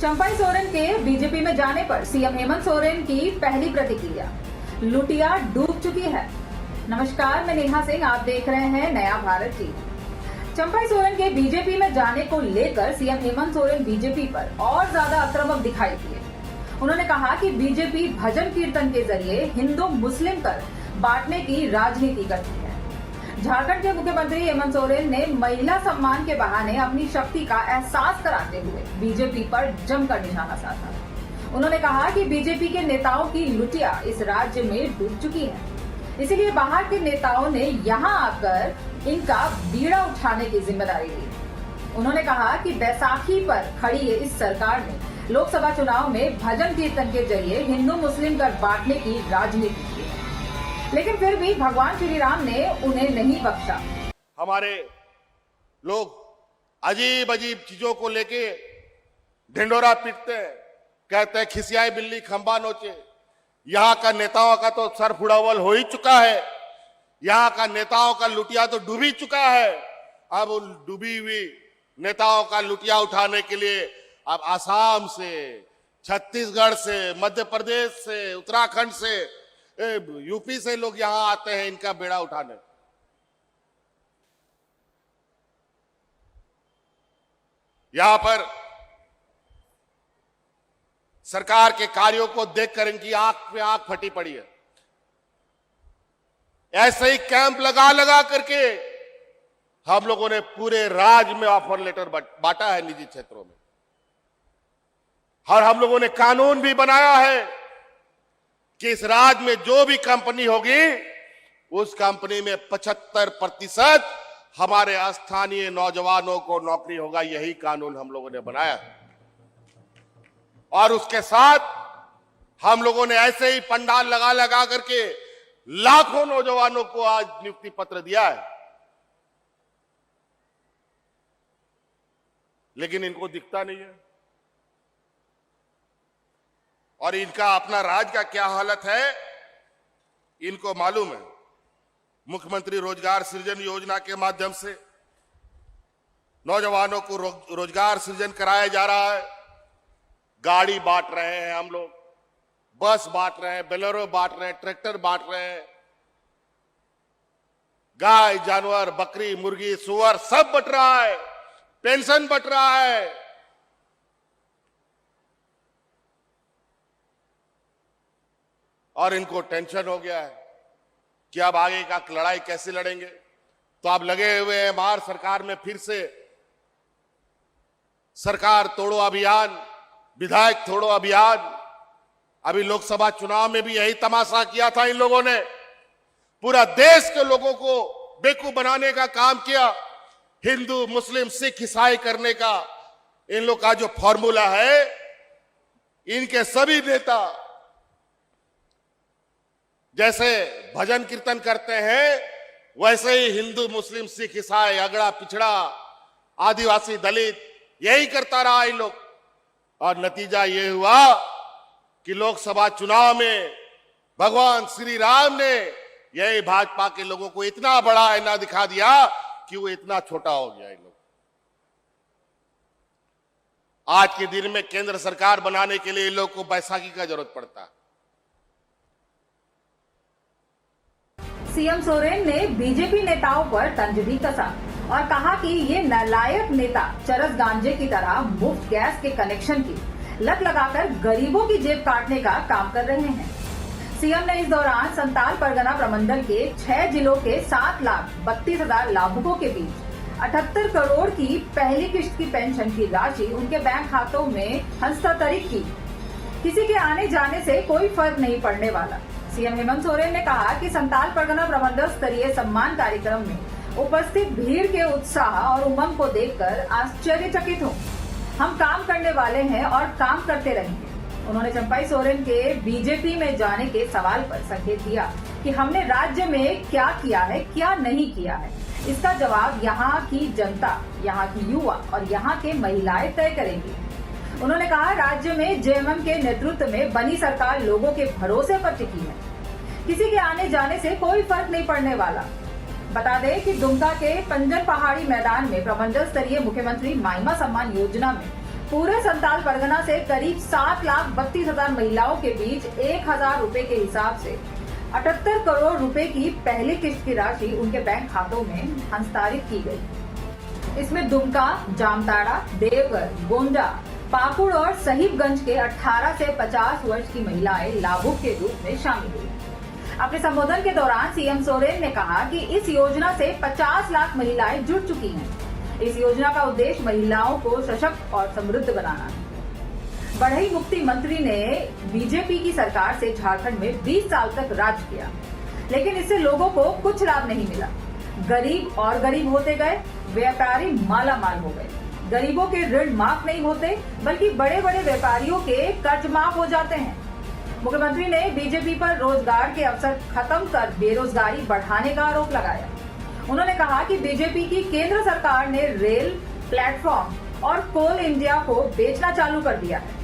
चंपाई सोरेन के बीजेपी में जाने पर सीएम हेमंत सोरेन की पहली प्रतिक्रिया, लुटिया डूब चुकी है। नमस्कार, मैं नेहा सिंह, आप देख रहे हैं नया भारत टीवी। चंपाई सोरेन के बीजेपी में जाने को लेकर सीएम हेमंत सोरेन बीजेपी पर और ज्यादा आक्रामक दिखाई दिए। उन्होंने कहा कि बीजेपी भजन कीर्तन के जरिए हिंदू मुस्लिम कर बांटने की राजनीति करती है। झारखंड के मुख्यमंत्री हेमंत सोरेन ने महिला सम्मान के बहाने अपनी शक्ति का एहसास कराते हुए बीजेपी पर जमकर निशाना साधा। उन्होंने कहा कि बीजेपी के नेताओं की लुटिया इस राज्य में डूब चुकी है, इसीलिए बाहर के नेताओं ने यहां आकर इनका बीड़ा उठाने की जिम्मेदारी ली। उन्होंने कहा कि बैसाखी पर खड़ी इस सरकार ने लोकसभा चुनाव में भजन कीर्तन के जरिए हिंदू मुस्लिम कर बांटने की राजनीति की, लेकिन फिर भी भगवान श्री राम ने उन्हें नहीं बख्शा। हमारे लोग अजीब अजीब चीजों को लेके ढिंडोरा पीटते हैं, कहते हैं खिसियाई बिल्ली खंबा नोचे। यहां का नेताओं का तो सर फुड़ावल हो ही चुका है, यहां का नेताओं का लुटिया तो डूब ही चुका है। अब उन डूबी हुई नेताओं का लुटिया उठाने के लिए अब आसाम से, छत्तीसगढ़ से, मध्य प्रदेश से, उत्तराखंड से, यूपी से लोग यहां आते हैं इनका बेड़ा उठाने। यहां पर सरकार के कार्यों को देखकर इनकी आंख में आंख फटी पड़ी है। ऐसे ही कैंप लगा लगा करके हम लोगों ने पूरे राज्य में ऑफर लेटर बांटा है निजी क्षेत्रों में, और हम लोगों ने कानून भी बनाया है कि इस राज्य में जो भी कंपनी होगी उस कंपनी में 75% हमारे स्थानीय नौजवानों को नौकरी होगा। यही कानून हम लोगों ने बनाया और उसके साथ हम लोगों ने ऐसे ही पंडाल लगा लगा करके लाखों नौजवानों को आज नियुक्ति पत्र दिया है। लेकिन इनको दिखता नहीं है और इनका अपना राज्य का क्या हालत है इनको मालूम है। मुख्यमंत्री रोजगार सृजन योजना के माध्यम से नौजवानों को रोजगार सृजन कराया जा रहा है। गाड़ी बांट रहे हैं हम लोग, बस बांट रहे हैं, बोलेरो बांट रहे हैं, ट्रैक्टर बांट रहे हैं, गाय जानवर बकरी मुर्गी सुअर सब बट रहा है, पेंशन बट रहा है। और इनको टेंशन हो गया है कि अब आगे का लड़ाई कैसे लड़ेंगे। तो आप लगे हुए हैं बाहर सरकार में फिर से सरकार तोड़ो अभियान, विधायक तोड़ो अभियान। अभी लोकसभा चुनाव में भी यही तमाशा किया था इन लोगों ने, पूरा देश के लोगों को बेवकूफ बनाने का काम किया। हिंदू मुस्लिम सिख ईसाई करने का इन लोग का जो फॉर्मूला है, इनके सभी नेता जैसे भजन कीर्तन करते हैं वैसे ही हिंदू मुस्लिम सिख ईसाई अगड़ा पिछड़ा आदिवासी दलित यही करता रहा इन लोग। और नतीजा ये हुआ कि लोकसभा चुनाव में भगवान श्री राम ने यही भाजपा के लोगों को इतना बड़ा आईना दिखा दिया कि वो इतना छोटा हो गया। इन लोग आज के दिन में केंद्र सरकार बनाने के लिए इन लोग को बैसाखी का जरूरत पड़ता है। सीएम सोरेन ने बीजेपी नेताओं पर तंज भी कसा और कहा कि ये नालायक नेता चरस गांजे की तरह मुफ्त गैस के कनेक्शन की लत लगाकर गरीबों की जेब काटने का काम कर रहे हैं। सीएम ने इस दौरान संताल परगना प्रमंडल के 6 जिलों के 7,32,000 लाभुकों के बीच 78 करोड़ की पहली किश्त की पेंशन की राशि उनके बैंक खातों में हस्तांतरित की। किसी के आने जाने से कोई फर्क नहीं पड़ने वाला। सीएम हेमंत सोरेन ने कहा कि संताल परगना प्रमंडल स्तरीय सम्मान कार्यक्रम में उपस्थित भीड़ के उत्साह और उमंग को देखकर आश्चर्यचकित हूं। हम काम करने वाले हैं और काम करते रहेंगे। उन्होंने चंपाई सोरेन के बीजेपी में जाने के सवाल पर संकेत दिया कि हमने राज्य में क्या किया है, क्या नहीं किया है, इसका जवाब यहाँ की जनता, यहाँ की युवा और यहाँ के महिलाएं तय करेंगी। उन्होंने कहा राज्य में जेएमएम के नेतृत्व में बनी सरकार लोगों के भरोसे पर टिकी है, किसी के आने जाने से कोई फर्क नहीं पड़ने वाला। बता दें कि दुमका के पंजर पहाड़ी मैदान में प्रमंडल स्तरीय मुख्यमंत्री माइमा सम्मान योजना में पूरे संताल परगना से करीब 7,32,000 महिलाओं के बीच 1,000 रुपए के हिसाब से 78 करोड़ रुपए की पहली किस्त की राशि उनके बैंक खातों में हस्तांतरित की गई। इसमें दुमका, जामताड़ा, देवघर, गोंडा, पाकुड़ और साहिबगंज के 18 से 50 वर्ष की महिलाएं लाभुक के रूप में शामिल हुई। अपने संबोधन के दौरान सीएम सोरेन ने कहा कि इस योजना से 50 लाख महिलाएं जुड़ चुकी हैं। इस योजना का उद्देश्य महिलाओं को सशक्त और समृद्ध बनाना है। बढ़ई मुक्ति मंत्री ने बीजेपी की सरकार से झारखंड में 20 साल तक राज किया, लेकिन इससे लोगों को कुछ लाभ नहीं मिला। गरीब और गरीब होते गए, व्यापारी माला माल हो गए। गरीबों के ऋण माफ नहीं होते, बल्कि बड़े बड़े व्यापारियों के कर्ज माफ हो जाते हैं। मुख्यमंत्री ने बीजेपी पर रोजगार के अवसर खत्म कर बेरोजगारी बढ़ाने का आरोप लगाया। उन्होंने कहा कि बीजेपी की केंद्र सरकार ने रेल, प्लेटफॉर्म और कोल इंडिया को बेचना चालू कर दिया है।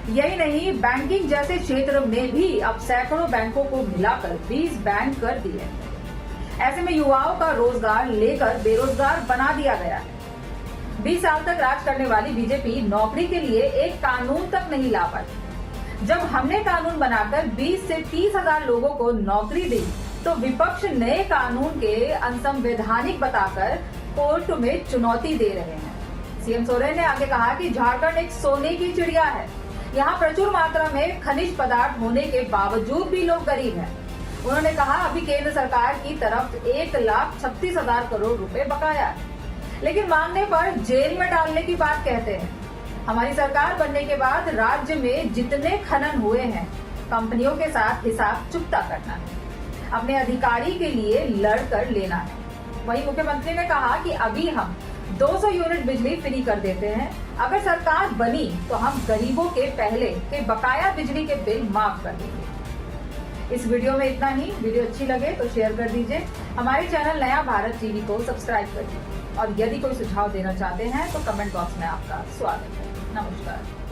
यही नहीं, बैंकिंग जैसे क्षेत्र में भी अब सैकड़ों बैंकों को मिलाकर 20 बैंक कर दिए हैं। ऐसे में युवाओं का रोजगार लेकर बेरोजगार बना दिया गया है। 20 साल तक राज करने वाली बीजेपी नौकरी के लिए एक कानून तक नहीं ला पाई। जब हमने कानून बनाकर 20 से 30,000 लोगों को नौकरी दी, तो विपक्ष नए कानून के असंवैधानिक बताकर कोर्ट में चुनौती दे रहे हैं। सीएम सोरेन ने आगे कहा कि झारखंड एक सोने की चिड़िया है। यहाँ प्रचुर मात्रा में खनिज पदार्थ होने के बावजूद भी लोग गरीब हैं। उन्होंने कहा, अभी केंद्र सरकार की तरफ 1,36,000 करोड़ रुपए बकाया है, लेकिन मांगने पर जेल में डालने की बात कहते हैं। हमारी सरकार बनने के बाद राज्य में जितने खनन हुए हैं, कंपनियों के साथ हिसाब चुकता करना है, अपने अधिकारी के लिए लड़कर लेना है। वहीं मुख्यमंत्री ने कहा कि अभी हम 200 यूनिट बिजली फ्री कर देते हैं। अगर सरकार बनी तो हम गरीबों के पहले के बकाया बिजली के बिल माफ कर देंगे। इस वीडियो में इतना ही। वीडियो अच्छी लगे तो शेयर कर दीजिए। हमारे चैनल नया भारत टीवी को सब्सक्राइब कर दीजिए और यदि कोई सुझाव देना चाहते हैं तो कमेंट बॉक्स में आपका स्वागत है। नमस्कार।